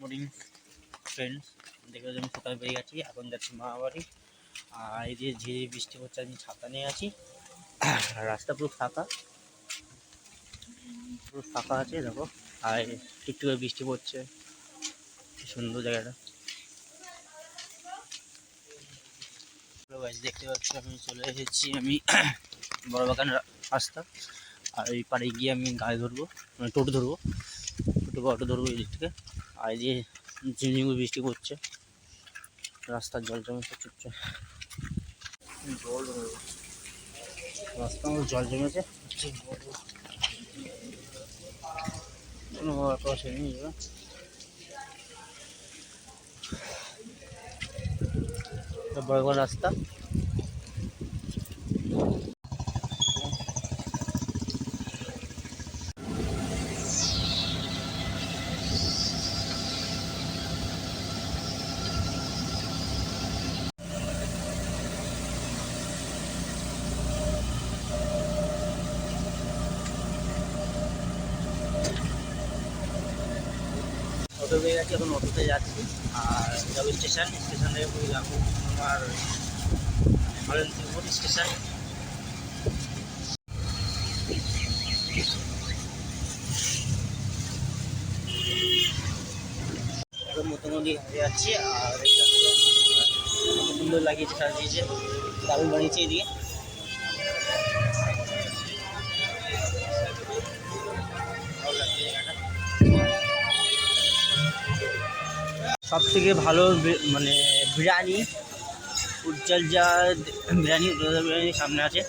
Morning friends, দেখে আমি সকালে বেরিয়ে গেছি, এখন যাচ্ছি মামাবাড়ি। আর এই যে ঝিরি বৃষ্টি হচ্ছে, আমি ছাতা নিয়ে আছি। রাস্তা পুরো ফাঁকা আছে দেখো। আর একটু বৃষ্টি পড়ছে, সুন্দর জায়গাটা। দেখতে পাচ্ছি আমি চলে এসেছি আমি বড় বাগান রাস্তা। আর এই পাড়ে গিয়ে আমি গাড়ি ধরবো, মানে টোটো ধরবো, অটো ধরবো এই দিক থেকে। আর এই যে ঝিমঝিম বৃষ্টি পড়ছে, রাস্তার জল জমে চুপছে, রাস্তার মধ্যে জল জমেছে। বড় বড় রাস্তা। অটো পেয়ে গেছি, এখন অটোতে যাচ্ছি। আর যাবো স্টেশন থেকে যাবো আমার নরেন্দ্রপুর স্টেশন। এখন মোটামুটি যাচ্ছি। আর সুন্দর লাগিয়েছে, সাজিয়েছে, দারুণ বানিয়েছে এদিকে। সব থেকে ভালো মানে বিরিয়ানি, উজ্জ্বল যা বিরিয়ানি সামনে আছে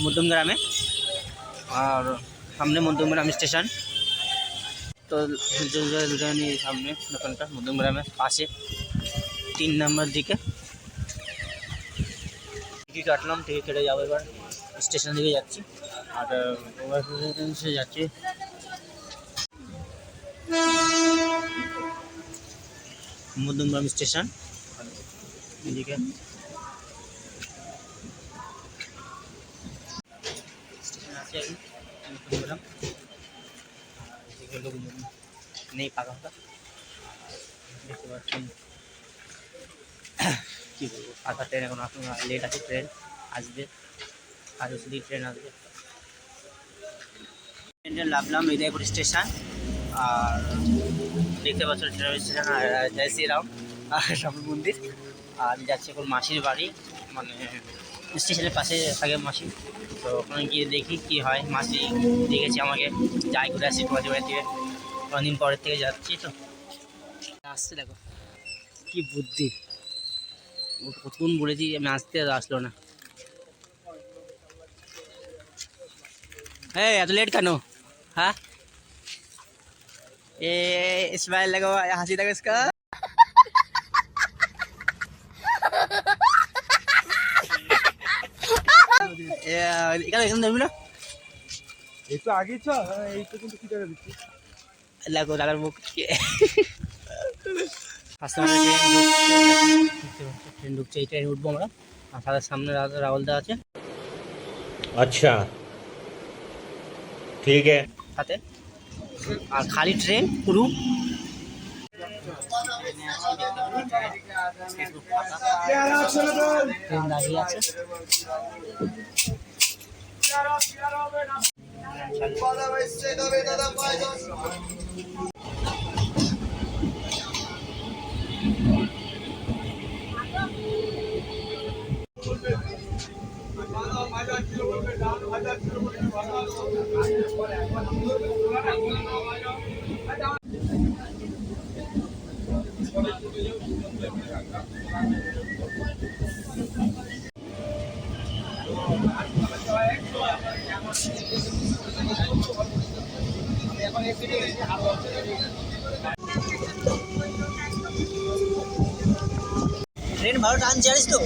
মধ্যমগ্রামে। আর সামনে মধ্যমগ্রাম স্টেশন, তো উজ্জ্বল যা বিরিয়ানি সামনে দোকানটা মধ্যমগ্রামের পাশে 3 নম্বর দিকে। টিকিট কাটলাম, টিকিট কেটে যাবো এবার স্টেশন দিকে যাচ্ছি। আর যাচ্ছি মধ্যমগ্রাম স্টেশন এদিকে। স্টেশন আছে মধ্যমগ্রাম, লোক নেই, ফাঁকা ফাঁকা দেখতে পাচ্ছেন। কী বলবো, ফাঁকা ট্রেন এখন আসুন, লেট আছে, ট্রেন আসবে, আরও শুধু ট্রেন আসবে। ট্রেনে নামলাম হৃদয়পুর স্টেশন। আর দেখতে পাচ্ছ ট্রেন স্টেশন, আর জয় শ্রীরাম আর রামের মন্দির। আর আমি যাচ্ছি এখন মাসির বাড়ি, মানে স্টেশনের পাশে থাকে মাসি। তো ওখানে গিয়ে দেখি কি হয়। মাসি দেখেছি আমাকে, যাই ঘুরে আসি তোমাদের বাড়ি থেকে, অনেকদিন পরের থেকে যাচ্ছি। তো আসছে, দেখো কি বুদ্ধি, ও কতক্ষণ বলেছি আমি আসতে, আসলো না। হ্যাঁ, এত লেট কেন? हाँ ये स्माइल लगा हुआ, हंसी लगा इसका। এখানে এখানে দেবি না, একটু আগে চ, এই তো কিন্তু কি টাকা দিচ্ছি। লাগো দাদার মুখ আস্তে ট্রেন ঢুকছে, এই ট্রেনে উঠবো আমরা। আর তাদের সামনে রাহুল দা আছে। अच्छा ठीक है। সাথে আর খালি ট্রেন পুরো ট্রেন দাঁড়িয়ে আছে। ট্রেন ভালো টানছে, জানিস তো,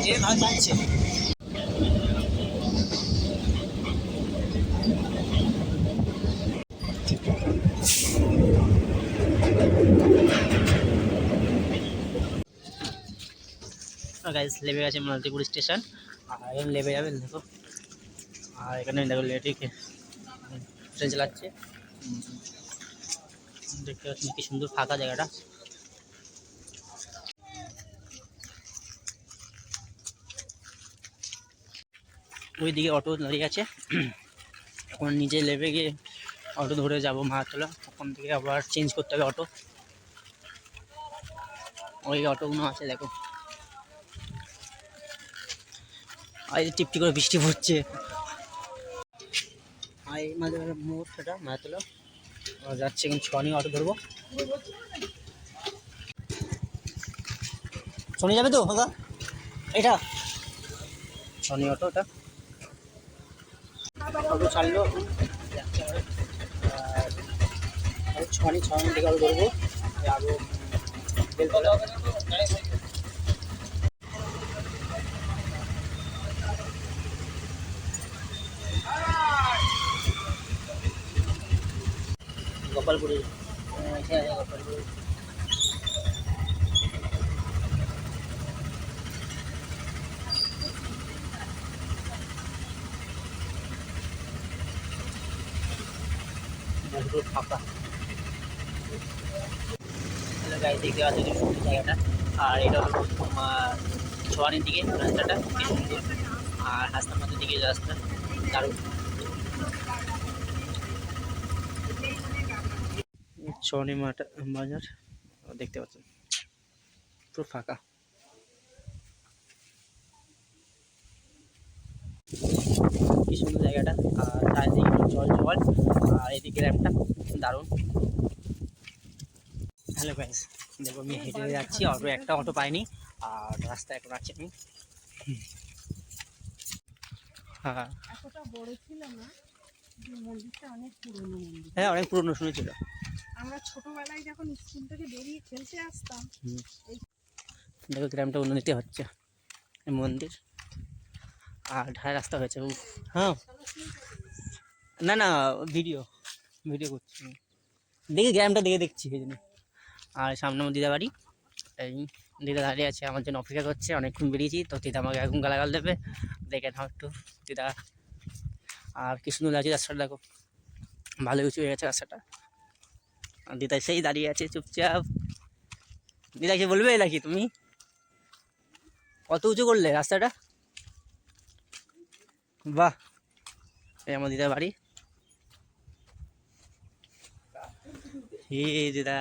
ট্রেন ভালো টানছে। গাইস লেবে গেছে মালতীপুর স্টেশন। আর এখন লেবে যাবে দেখো। আর এখানে দেখো লেটে ট্রেন চালাচ্ছে। দেখতে পাচ্ছেন কি সুন্দর ফাঁকা জায়গাটা। ওইদিকে অটো দাঁড়িয়ে আছে, এখন নিচে লেবে গিয়ে অটো ধরে যাবো মাহাতলা, ওখান থেকে আবার চেঞ্জ করতে হবে অটো। ওই অটোগুলো আছে দেখো, আর এই টিপটি করে বৃষ্টি পড়ছে। আর এই মাঝে মোড় সেটা মাহাতলা যাচ্ছে, এখন ছনি অটো ধরবো। শনি যাবে তো ফাঁকা এটা শনি অটো, ওটা অটো ছাড়লো যাচ্ছে। ছনি থেকে আরো ধরবো, যাবো বেলতলা। গোপালপুরে গোপালপুরে ফাঁকা। হ্যালো গাইস, দেখতে পাচ্ছি কি সুন্দর জায়গাটা। আর এটা হলো তোমার ছোয়ানির দিকে রাস্তাটা কি সুন্দর, আর হাসনাবাদের দিকে রাস্তা দারুণ। ছোয়ানি বাজার দেখতে পাচ্ছেন পুরো ফাঁকা। কি সুন্দর জায়গাটা, আর চারিদিকে জল জল, আর এদিকে র্যাম্পটা দারুণ। হ্যালো গাইস, দেখো আমি হেঁটে যাচ্ছি, একটা অটো পাইনি, আর রাস্তায় এখন আছি আমি। হ্যাঁ এতটা বড় ছিল না, মন্দিরটা অনেক পুরনো মন্দির। হ্যাঁ, অনেক পুরনো শুনেছিল। আমরা ছোটবেলায় যখন স্কুল থেকে বেরিয়ে খেলতে আসতাম, দেখো গ্রামটা উন্নতি হচ্ছে, এই মন্দির আর ঢালাই রাস্তা হয়েছে। হ্যাঁ না না, ভিডিও করছি, দেখি গ্রামটা দেখছি সেই জন্য। আর সামনে আমার দিদা বাড়ি, এই দিদা দাঁড়িয়ে আছে আমার জন্য, অপেক্ষা করছে। অনেকক্ষণ বেরিয়েছি তো দিদা আমাকে এখন গালাগাল দেবে, দেখে নাও একটু দিদা। আর কি সুন্দর লাগছে রাস্তাটা, দেখো ভালো উঁচু হয়ে গেছে রাস্তাটা। আর দিদা সেই দাঁড়িয়ে আছে চুপচাপ। দিদা কি বলবে নাকি, তুমি কত উঁচু করলে রাস্তাটা, বাহ। এই আমার দিদার বাড়ি, হে দিদা।